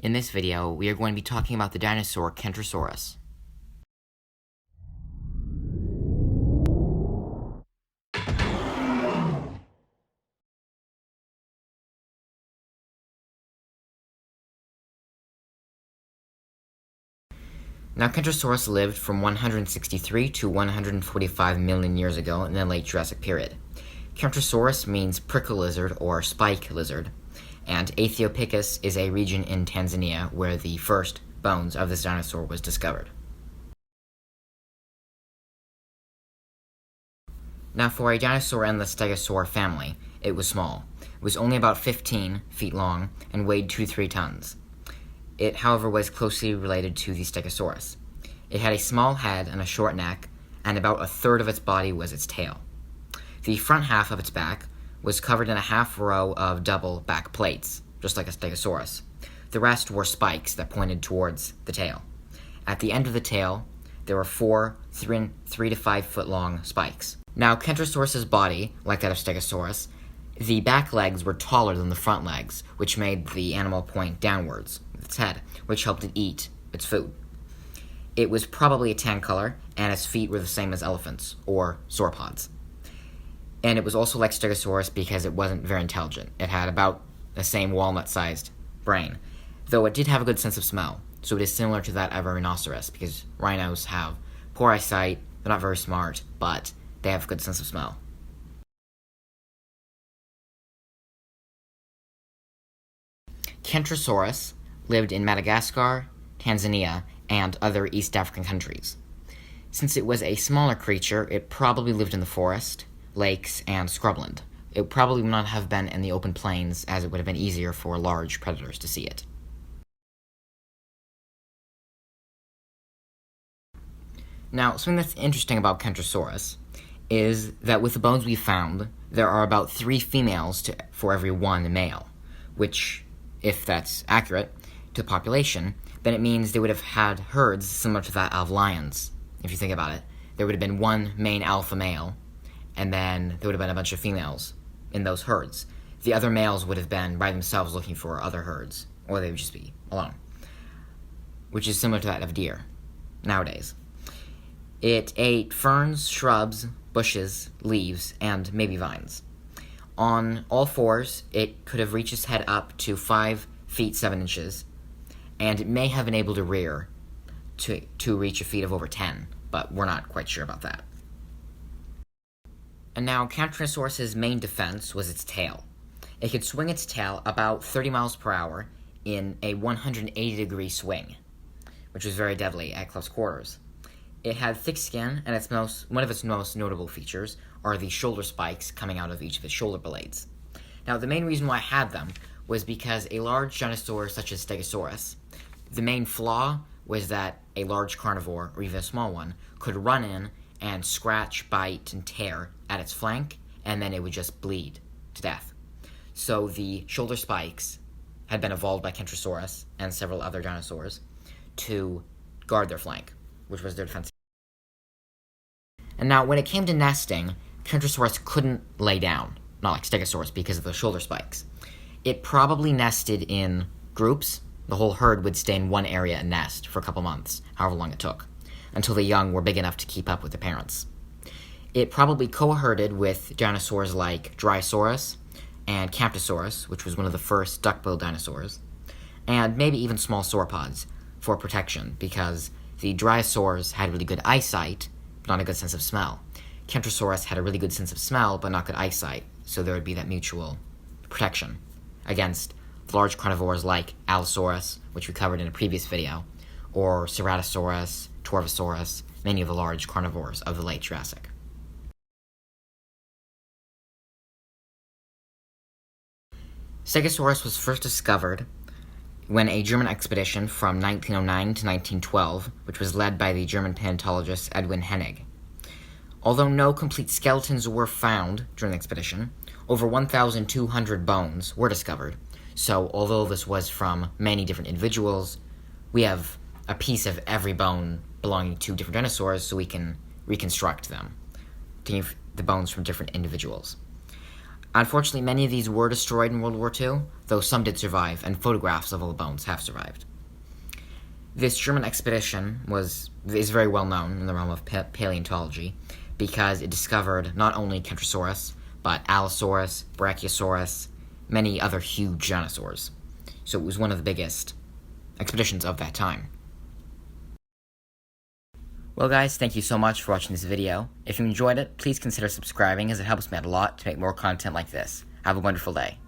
In this video, we are going to be talking about the dinosaur Kentrosaurus. Now, Kentrosaurus lived from 163 to 145 million years ago in the late Jurassic period. Kentrosaurus means prickle lizard or spike lizard, and Ethiopicus is a region in Tanzania where the first bones of this dinosaur was discovered. Now, for a dinosaur in the stegosaur family, it was small. It was only about 15 feet long and weighed 2 to 3 tons. It, however, was closely related to the stegosaurus. It had a small head and a short neck, and about a third of its body was its tail. The front half of its back was covered in a half row of double back plates, just like a stegosaurus. The rest were spikes that pointed towards the tail. At the end of the tail, there were 4 3 to 5 foot long spikes. Now, Kentrosaurus's body, like that of Stegosaurus, the back legs were taller than the front legs, which made the animal point downwards with its head, which helped it eat its food. It was probably a tan color, and its feet were the same as elephants, or sauropods. And it was also like Stegosaurus because it wasn't very intelligent. It had about the same walnut-sized brain, though it did have a good sense of smell, so it is similar to that of a rhinoceros, because rhinos have poor eyesight, they're not very smart, but they have a good sense of smell. Kentrosaurus lived in Madagascar, Tanzania, and other East African countries. Since it was a smaller creature, it probably lived in the forest, lakes, and scrubland. It probably would not have been in the open plains, as it would have been easier for large predators to see it. Now, something that's interesting about Kentrosaurus is that with the bones we found, there are about 3 females for every 1 male, which, if that's accurate to the population, then it means they would have had herds similar to that of lions. If you think about it, there would have been 1 main alpha male, and then there would have been a bunch of females in those herds. The other males would have been by themselves looking for other herds, or they would just be alone, which is similar to that of deer nowadays. It ate ferns, shrubs, bushes, leaves, and maybe vines. On all 4s, it could have reached its head up to 5 feet 7 inches, and it may have been able to rear to reach a feet of over 10, but we're not quite sure about that. And now, Kentrosaurus's main defense was its tail. It could swing its tail about 30 miles per hour in a 180-degree swing, which was very deadly at close quarters. It had thick skin, and one of its most notable features are the shoulder spikes coming out of each of its shoulder blades. Now, the main reason why it had them was because a large dinosaur such as Stegosaurus, the main flaw was that a large carnivore, or even a small one, could run in and scratch, bite, and tear at its flank, and then it would just bleed to death. So the shoulder spikes had been evolved by Kentrosaurus and several other dinosaurs to guard their flank, which was their defense. And now, when it came to nesting, Kentrosaurus couldn't lay down, not like Stegosaurus, because of the shoulder spikes. It probably nested in groups. The whole herd would stay in one area and nest for a couple months, however long it took, until the young were big enough to keep up with the parents. It probably co-herded with dinosaurs like Dryosaurus and Camptosaurus, which was one of the first duck-billed dinosaurs, and maybe even small sauropods for protection, because the Dryosaurs had really good eyesight, but not a good sense of smell. Kentrosaurus had a really good sense of smell, but not good eyesight, so there would be that mutual protection against large carnivores like Allosaurus, which we covered in a previous video, or Ceratosaurus, Torvosaurus, many of the large carnivores of the late Jurassic. Stegosaurus was first discovered when a German expedition from 1909 to 1912, which was led by the German paleontologist Edwin Hennig. Although no complete skeletons were found during the expedition, over 1,200 bones were discovered, so although this was from many different individuals, we have a piece of every bone belonging to different dinosaurs, so we can reconstruct them, taking the bones from different individuals. Unfortunately, many of these were destroyed in World War II, though some did survive, and photographs of all the bones have survived. This German expedition is very well known in the realm of paleontology because it discovered not only Kentrosaurus, but Allosaurus, Brachiosaurus, many other huge dinosaurs. So it was one of the biggest expeditions of that time. Well guys, thank you so much for watching this video. If you enjoyed it, please consider subscribing as it helps me out a lot to make more content like this. Have a wonderful day.